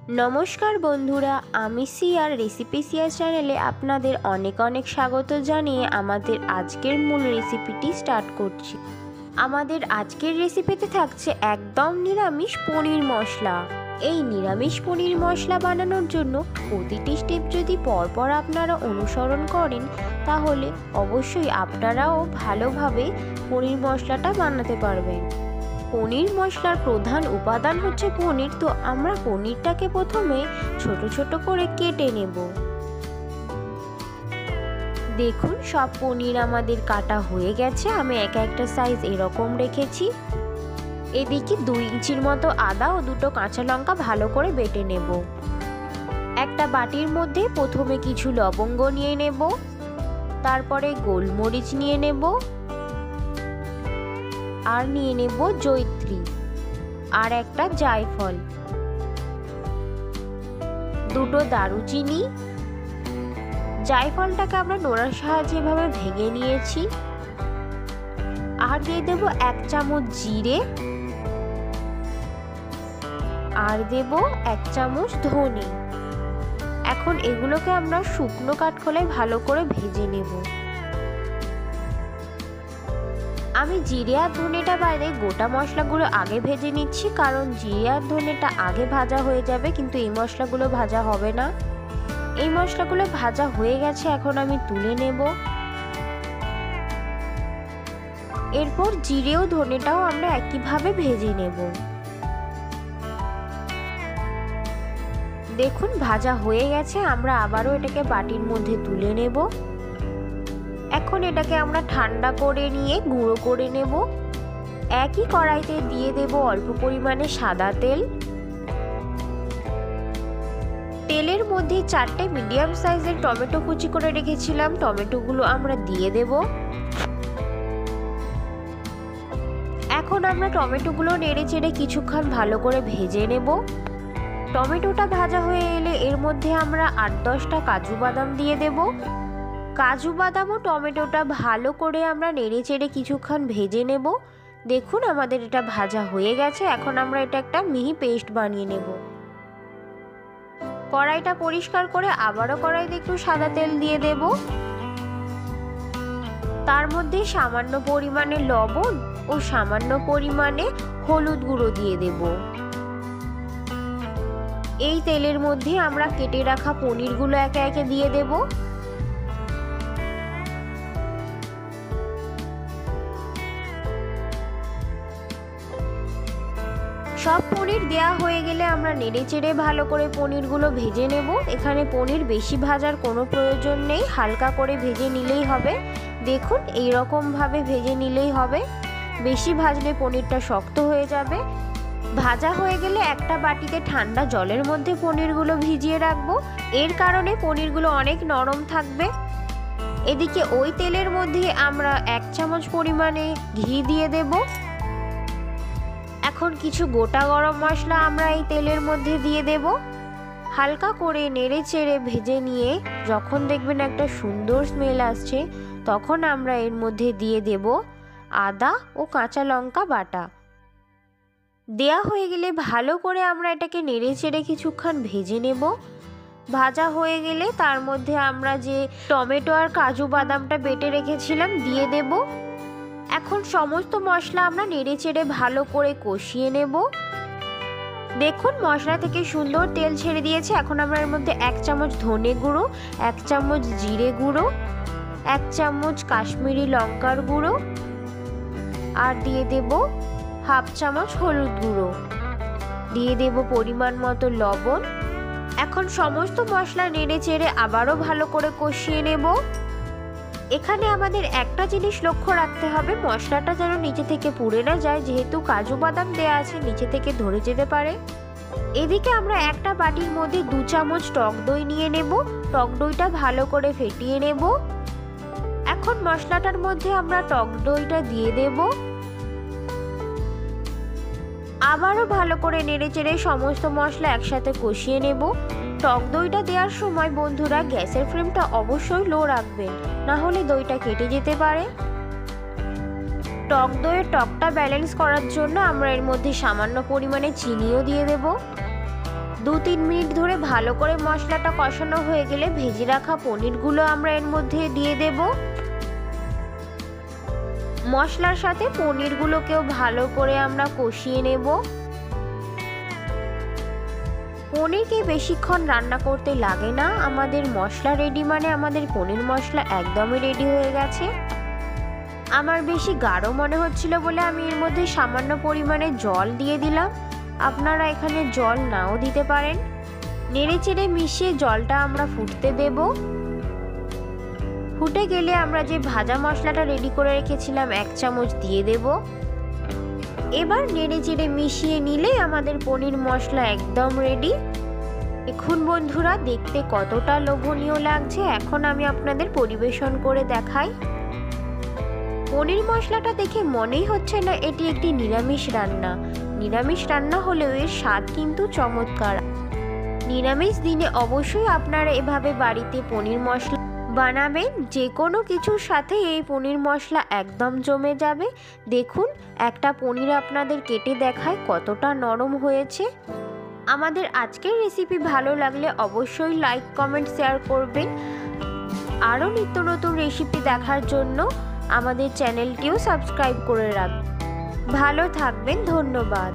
নমস্কার বন্ধুরা, আমি সিয়ার রেসিপি সিয়ার চ্যানেলে আপনাদের অনেক অনেক স্বাগত জানিয়ে আমাদের আজকের মূল রেসিপিটি স্টার্ট করছি। আমাদের আজকের রেসিপিতে থাকছে একদম নিরামিষ পনির মশলা। এই নিরামিষ পনির মশলা বানানোর জন্য প্রতিটি স্টেপ যদি পরপর আপনারা অনুসরণ করেন তাহলে অবশ্যই আপনারাও ভালোভাবে পনির মশলাটা বানাতে পারবেন। পনির মশলার প্রধান উপাদান হচ্ছে পনির। তো আমরা পনিরটাকে প্রথমে ছোট ছোট করে কেটে নেব। দেখুন, সব পনির আমাদের কাটা হয়ে গেছে। আমি একটা সাইজ এরকম রেখেছি। এদিকে 2 ইঞ্চির মতো আদা ও 2টো কাঁচা লঙ্কা ভালো করে বেটে নেব। একটা বাটির মধ্যে প্রথমে কিছু লবঙ্গ নিয়ে নেব, তারপরে গোলমরিচ নিয়ে নেব, আর নিয়ে নেব জয়িত্রী আর একটা জায়ফল, 2টো দারুচিনি। জায়ফলটাকে আমরা নোড়ার সাহায্যে এভাবে ভেঙে নিয়েছি। আর দিয়ে দেব 1 চামচ জিরে, আর দেব 1 চামচ ধনে। এখন এগুলোকে আমরা শুকনো কাঠখোলায় ভালো করে ভেজে নেব। আমি জিরে আর ধনেটা বাইরে গোটা মশলাগুলো আগে ভেজে নিচ্ছি, কারণ জিরে আর ধনেটা আগে ভাজা হয়ে যাবে, কিন্তু এই মশলাগুলো ভাজা হবে না। এই মশলাগুলো ভাজা হয়ে গেছে, এখন আমি তুলে নেব। এরপর জিরে ও ধনেটাও আমরা একইভাবে ভেজে নেব। দেখুন, ভাজা হয়ে গেছে। আমরা আবারও এটাকে বাটির মধ্যে তুলে নেব। এখন এটাকে আমরা ঠান্ডা করে নিয়ে গুঁড়ো করে নেব। একই কড়াইতে দিয়ে দেব অল্প পরিমাণে সাদা তেল। তেলের মধ্যে 4টে মিডিয়াম সাইজের টমেটো কুচি করে রেখেছিলাম, টমেটোগুলো আমরা দিয়ে দেব। এখন আমরা টমেটোগুলো নেড়ে চেড়ে কিছুক্ষণ ভালো করে ভেজে নেব। টমেটোটা ভাজা হয়ে এলে এর মধ্যে আমরা 8-10টা কাজু বাদাম দিয়ে দেব। কাজু বাদাম ও টমেটোটা ভালো করে আমরা নেড়ে চেড়ে কিছুক্ষণ ভেজে নেব। দেখুন, আমাদের এটা ভাজা হয়ে গেছে। এখন আমরা এটা একটা মিহি পেস্ট বানিয়ে নেব। কড়াইটা পরিষ্কার করে আবারও কড়াইতে একটু সাদা তেল দিয়ে দেব। তার মধ্যে সামান্য পরিমাণে লবণ ও সামান্য পরিমাণে হলুদ গুঁড়ো দিয়ে দেব। এই তেলের মধ্যে আমরা কেটে রাখা পনিরগুলো একে একে দিয়ে দেব। সব পনির দেয়া হয়ে গেলে আমরা নেড়ে চেড়ে ভালো করে পনিরগুলো ভেজে নেব। এখানে পনির বেশি ভাজার কোনো প্রয়োজন নেই, হালকা করে ভেজে নিলেই হবে। দেখুন, এই রকম ভাবে ভেজে নিলেই হবে। বেশি ভাজলে পনিরটা শক্ত হয়ে যাবে। ভাজা হয়ে গেলে একটা বাটিতে ঠান্ডা জলের মধ্যে পনিরগুলো ভিজিয়ে রাখবো। এর কারণে পনিরগুলো অনেক নরম থাকবে। এদিকে ওই তেলের মধ্যে আমরা 1 চামচ পরিমাণে ঘি দিয়ে দেব। এখন কিছু গোটা গরম মশলা আমরা এই তেলের মধ্যে দিয়ে দেব। হালকা করে নেড়ে চেড়ে ভেজে নিয়ে যখন দেখবেন একটা সুন্দর স্মেল আসছে, তখন আমরা এর মধ্যে দিয়ে দেব আদা ও কাঁচা লঙ্কা বাটা। দেয়া হয়ে গেলে ভালো করে আমরা এটাকে নেড়ে চেড়ে কিছুক্ষণ ভেজে নেব। ভাজা হয়ে গেলে তার মধ্যে আমরা যে টমেটো আর কাজু বাদামটা বেটে রেখেছিলাম দিয়ে দেব। এখন সমস্ত মশলা আমরা নেড়ে চেড়ে ভালো করে কষিয়ে নেব। দেখুন, মশলা থেকে সুন্দর তেল ছেড়ে দিয়েছে। এখন আমরা এর মধ্যে 1 চামচ ধনে গুঁড়ো, 1 চামচ জিরে গুঁড়ো, 1 চামচ কাশ্মীরি লঙ্কার গুঁড়ো, আর দিয়ে দেব 1/2 চামচ হলুদ গুঁড়ো, দিয়ে দেব পরিমাণ মতো লবণ। এখন সমস্ত মশলা নেড়ে চেড়ে আবারও ভালো করে কষিয়ে নেব। এখানে আমাদের একটা জিনিস লক্ষ্য রাখতে হবে, মশলাটা যেন নিচে থেকে পুড়ে না যায়, যেহেতু কাজু বাদাম দেয়া আছে, নিচে থেকে ধরে যেতে পারে। এদিকে আমরা একটা বাটির মধ্যে 2 চামচ টক দই নিয়ে নেব। টক দইটা ভালো করে ফেটিয়ে নেব। এখন মশলাটার মধ্যে আমরা টক দইটা দিয়ে দেব। আবারও ভালো করে নেড়ে চেড়ে সমস্ত মশলা একসাথে কষিয়ে নেব। টক দইটা দেওয়ার সময় বন্ধুরা গ্যাসের ফ্লেমটা অবশ্যই লো রাখবেন, না হলে দইটা কেটে যেতে পারে। টক দইয়ের টকটা ব্যালেন্স করার জন্য আমরা এর মধ্যে সামান্য পরিমাণে চিনিও দিয়ে দেব। 2-3 মিনিট ধরে ভালো করে মশলাটা কষানো হয়ে গেলে ভেজে রাখা পনিরগুলো আমরা এর মধ্যে দিয়ে দেব। মশলার সাথে পনিরগুলোকেও ভালো করে আমরা কষিয়ে নেব। পনিরকে বেশিক্ষণ রান্না করতে লাগে না, আমাদের মশলা রেডি মানে আমাদের পনির মশলা একদমই রেডি হয়ে গেছে। আমার বেশি গাঢ় মনে হচ্ছিল বলে আমি এর মধ্যে সামান্য পরিমাণে জল দিয়ে দিলাম, আপনারা এখানে জল নাও দিতে পারেন। নেড়েচেড়ে মিশিয়ে জলটা আমরা ফুটতে দেব। ফুটে গেলে আমরা যে ভাজা মশলাটা রেডি করে রেখেছিলাম 1 চামচ দিয়ে দেব। এবার নেড়েচেড়ে মিশিয়ে নিলে আমাদের পনির মশলা একদম রেডি। এখন বন্ধুরা দেখতে কতটা লোভনীয় লাগছে, এখন আমি আপনাদের পরিবেশন করে দেখাই। পনির মশলাটা দেখে মনেই হচ্ছে না এটি একটি নিরামিষ রান্না। নিরামিষ রান্না হলেও এর স্বাদ কিন্তু চমৎকার। নিরামিষ দিনে অবশ্যই আপনারা এভাবে বাড়িতে পনির মশলা বানাবেন, যে কোনো কিছুর সাথে এই পনির মশলা একদম জমে যাবে। দেখুন একটা পনির আপনাদের কেটে দেখায় কতটা নরম হয়েছে। আমাদের আজকের রেসিপি ভালো লাগলে অবশ্যই লাইক, কমেন্ট, শেয়ার করবেন। আরও নিত্য নতুন রেসিপি দেখার জন্য আমাদের চ্যানেলটিও সাবস্ক্রাইব করে রাখবেন। ভালো থাকবেন, ধন্যবাদ।